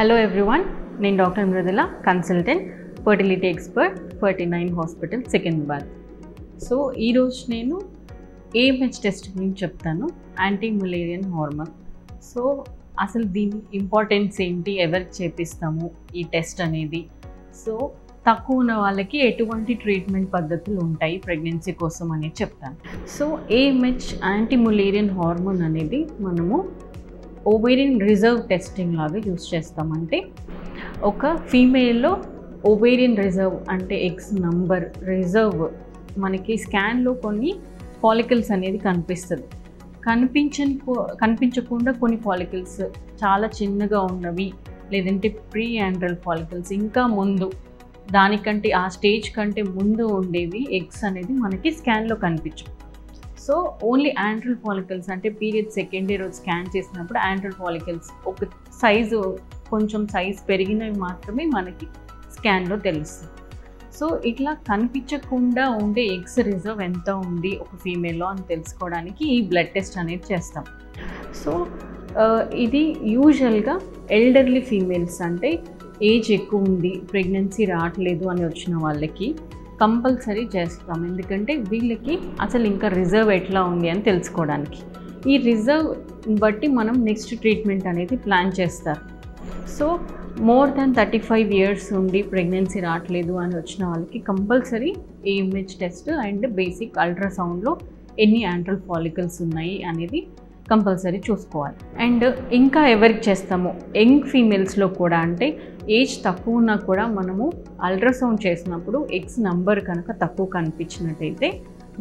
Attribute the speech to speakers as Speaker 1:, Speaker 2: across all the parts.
Speaker 1: Hello everyone, నేను doctor Mrudula consultant fertility expert 49 hospital Secunderabad. So ఈరోజు నేను AMH టెస్ట్ గురించి చెప్తాను, యాంటీ ములేరియన్ హార్మోన్. సో అసలు దీని ఇంపార్టెన్స్ ఏంటి, ఎవరికి చేపిస్తాము ఈ టెస్ట్ అనేది, సో తక్కువ ఉన్న వాళ్ళకి ఎటువంటి ట్రీట్మెంట్ పద్ధతులు ఉంటాయి ప్రెగ్నెన్సీ కోసం అనేది చెప్తాను. So AMH anti Mullerian hormone అనేది మనము ఓవేరియన్ రిజర్వ్ టెస్టింగ్ లాగా యూస్ చేస్తామంటే ఒక ఫీమేల్లో ఓవేరియన్ రిజర్వ్ అంటే ఎగ్స్ నంబర్ రిజర్వ్ మనకి స్కాన్లో కొన్ని ఫాలికల్స్ అనేది కనిపిస్తుంది. కనిపించకుండా కొన్ని ఫాలికల్స్ చాలా చిన్నగా ఉన్నవి, లేదంటే ప్రీ యాండ్రల్ ఫాలికల్స్ ఇంకా ముందు దానికంటే ఆ స్టేజ్ కంటే ముందు ఉండేవి ఎగ్స్ అనేది మనకి స్కాన్లో కనిపించవు. సో ఓన్లీ యాండ్రల్ ఫాలికల్స్ అంటే పీరియడ్ సెకండ్ డే రోజు స్కాన్ చేసినప్పుడు యాండ్రల్ ఫాలికల్స్ ఒక సైజు కొంచెం సైజ్ పెరిగినవి మాత్రమే మనకి స్కాన్లో తెలుస్తుంది. సో ఇట్లా కనిపించకుండా ఉండే ఎగ్స్ రిజర్వ్ ఎంత ఉంది ఒక ఫీమేల్లో అని తెలుసుకోవడానికి ఈ బ్లడ్ టెస్ట్ అనేది చేస్తాం. సో ఇది యూజువల్గా ఎల్డర్లీ ఫీమేల్స్ అంటే ఏజ్ ఎక్కువ ఉంది, ప్రెగ్నెన్సీ రావట్లేదు అని వచ్చిన వాళ్ళకి కంపల్సరీ చేస్తాం. ఎందుకంటే వీళ్ళకి అసలు ఇంకా రిజర్వ్ ఎట్లా ఉంది అని తెలుసుకోవడానికి. ఈ రిజర్వ్ బట్టి మనం నెక్స్ట్ ట్రీట్మెంట్ అనేది ప్లాన్ చేస్తారు. సో మోర్ దాన్ 35 years ఉండి ప్రెగ్నెన్సీ రావట్లేదు అని వచ్చిన వాళ్ళకి compulsory AMH test and basic అల్ట్రాసౌండ్లో ఎన్ని యాండ్రల్ ఫాలికల్స్ ఉన్నాయి అనేది కంపల్సరీ చూసుకోవాలి. అండ్ ఇంకా ఎవరికి చేస్తాము, యంగ్ ఫీమేల్స్లో కూడా అంటే ఏజ్ తక్కువ ఉన్నా కూడా మనము అల్ట్రాసౌండ్ చేసినప్పుడు ఎగ్స్ నంబర్ కనుక తక్కువ కనిపించినట్టయితే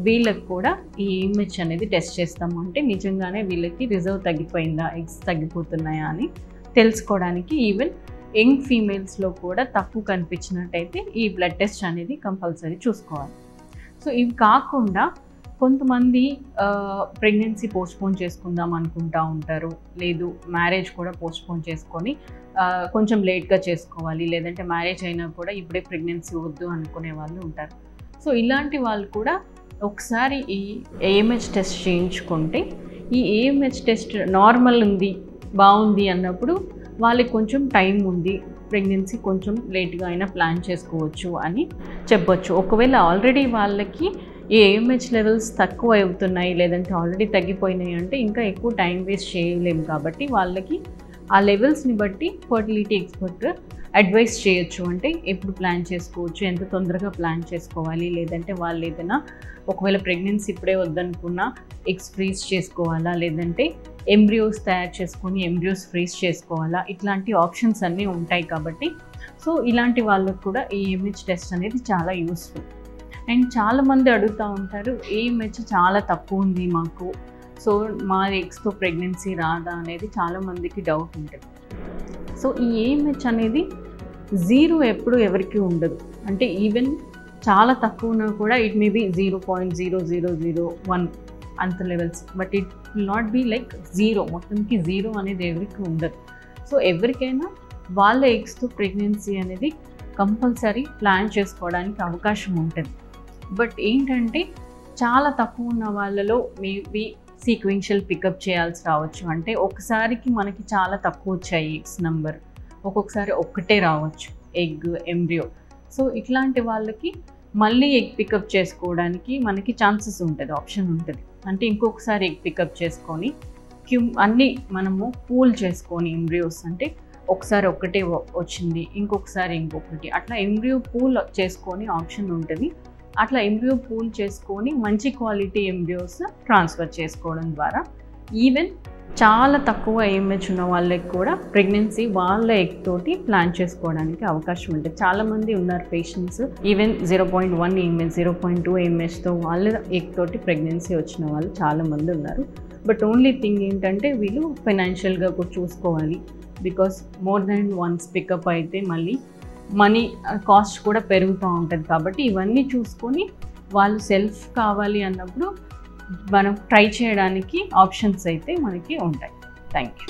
Speaker 1: వీళ్ళకి కూడా ఈ AMH అనేది టెస్ట్ చేస్తాము. అంటే నిజంగానే వీళ్ళకి రిజర్వ్ తగ్గిపోయిందా, ఎగ్స్ తగ్గిపోతున్నాయా అని తెలుసుకోవడానికి ఈవెన్ యంగ్ ఫీమేల్స్లో కూడా తక్కువ కనిపించినట్టయితే ఈ బ్లడ్ టెస్ట్ అనేది కంపల్సరీ చూసుకోవాలి. సో ఇవి కాకుండా కొంతమంది ప్రెగ్నెన్సీ పోస్ట్పోన్ చేసుకుందాం అనుకుంటూ ఉంటారు, లేదు మ్యారేజ్ కూడా పోస్ట్పోన్ చేసుకొని కొంచెం లేట్గా చేసుకోవాలి, లేదంటే మ్యారేజ్ అయినా కూడా ఇప్పుడే ప్రెగ్నెన్సీ వద్దు అనుకునే వాళ్ళు ఉంటారు. సో ఇలాంటి వాళ్ళు కూడా ఒకసారి ఈ AMH టెస్ట్ చేయించుకుంటే ఈ AMH టెస్ట్ నార్మల్ ఉంది, బాగుంది అన్నప్పుడు వాళ్ళకి కొంచెం టైం ఉంది, ప్రెగ్నెన్సీ కొంచెం లేట్గా అయినా ప్లాన్ చేసుకోవచ్చు అని చెప్పొచ్చు. ఒకవేళ ఆల్రెడీ వాళ్ళకి ఈ AMH లెవెల్స్ తక్కువ అవుతున్నాయి, లేదంటే ఆల్రెడీ తగ్గిపోయినాయి అంటే ఇంకా ఎక్కువ టైం వేస్ట్ చేయలేము. కాబట్టి వాళ్ళకి ఆ లెవెల్స్ని బట్టి ఫర్టిలిటీ ఎక్స్పర్ట్ అడ్వైస్ చేయొచ్చు. అంటే ఎప్పుడు ప్లాన్ చేసుకోవచ్చు, ఎంత తొందరగా ప్లాన్ చేసుకోవాలి, లేదంటే వాళ్ళు ఏదైనా ఒకవేళ ప్రెగ్నెన్సీ ఇప్పుడే వద్దనుకున్నా ఎగ్స్ ఫ్రీజ్ చేసుకోవాలా, లేదంటే ఎంబ్రియోస్ తయారు చేసుకొని ఎంబ్రియోస్ ఫ్రీజ్ చేసుకోవాలా, ఇట్లాంటి ఆప్షన్స్ అన్నీ ఉంటాయి. కాబట్టి సో ఇలాంటి వాళ్ళకు కూడా ఈ AMH టెస్ట్ అనేది చాలా యూస్ఫుల్. అండ్ చాలామంది అడుగుతూ ఉంటారు, AMH చాలా తక్కువ ఉంది మాకు, సో మా ఎగ్స్తో ప్రెగ్నెన్సీ రాదా అనేది చాలామందికి డౌట్ ఉంటుంది. సో ఈ AMH అనేది జీరో ఎప్పుడు ఎవరికి ఉండదు. అంటే ఈవెన్ చాలా తక్కువ ఉన్నా కూడా ఇట్ మే బి 0.0001 అంత levels, but it will not be like zero, మొత్తంకి జీరో అనేది ఎవరికి ఉండదు. సో ఎవరికైనా వాళ్ళ ఎగ్స్తో ప్రెగ్నెన్సీ అనేది కంపల్సరీ ప్లాన్ చేసుకోవడానికి అవకాశం ఉంటుంది. బట్ ఏంటంటే చాలా తక్కువ ఉన్న వాళ్ళలో మేబీ సీక్వెన్షియల్ పికప్ చేయాల్సి రావచ్చు. అంటే ఒకసారికి మనకి చాలా తక్కువ వచ్చాయి ఎగ్స్ నెంబర్, ఒక్కొక్కసారి ఒక్కటే రావచ్చు ఎగ్ ఎంబ్రియో. సో ఇట్లాంటి వాళ్ళకి మళ్ళీ ఎగ్ పికప్ చేసుకోవడానికి మనకి ఛాన్సెస్ ఉంటుంది, ఆప్షన్ ఉంటుంది. అంటే ఇంకొకసారి ఎగ్ పికప్ చేసుకొని అన్నీ మనము పూల్ చేసుకొని ఎంబ్రియోస్, అంటే ఒకసారి ఒక్కటే వచ్చింది, ఇంకొకసారి ఇంకొకటి, అట్లా ఎంబ్రియో పూల్ చేసుకొని ఆప్షన్ ఉంటుంది. అట్లా ఎంబ్రియో పూల్ చేసుకొని మంచి క్వాలిటీ ఎంబ్రియోస్ ట్రాన్స్ఫర్ చేసుకోవడం ద్వారా ఈవెన్ చాలా తక్కువ AMH ఉన్న వాళ్ళకి కూడా ప్రెగ్నెన్సీ వాళ్ళ ఎగ్ తోటి ప్లాన్ చేసుకోవడానికి అవకాశం ఉంటుంది. చాలామంది ఉన్నారు పేషెంట్స్ ఈవెన్ 0.1 AMH 0.2 AMHతో వాళ్ళ ఎగ్ తోటి ప్రెగ్నెన్సీ వచ్చిన వాళ్ళు చాలామంది ఉన్నారు. బట్ ఓన్లీ థింగ్ ఏంటంటే వీళ్ళు ఫైనాన్షియల్గా కూడా చూసుకోవాలి. Because more than once pickup అయితే మళ్ళీ మనీ కాస్ట్ కూడా పెరుగుతూ ఉంటుంది. కాబట్టి ఇవన్నీ చూసుకొని వాళ్ళు సెల్ఫ్ కావాలి అన్నప్పుడు మనం ట్రై చేయడానికి ఆప్షన్స్ అయితే మనకి ఉంటాయి. Thank you.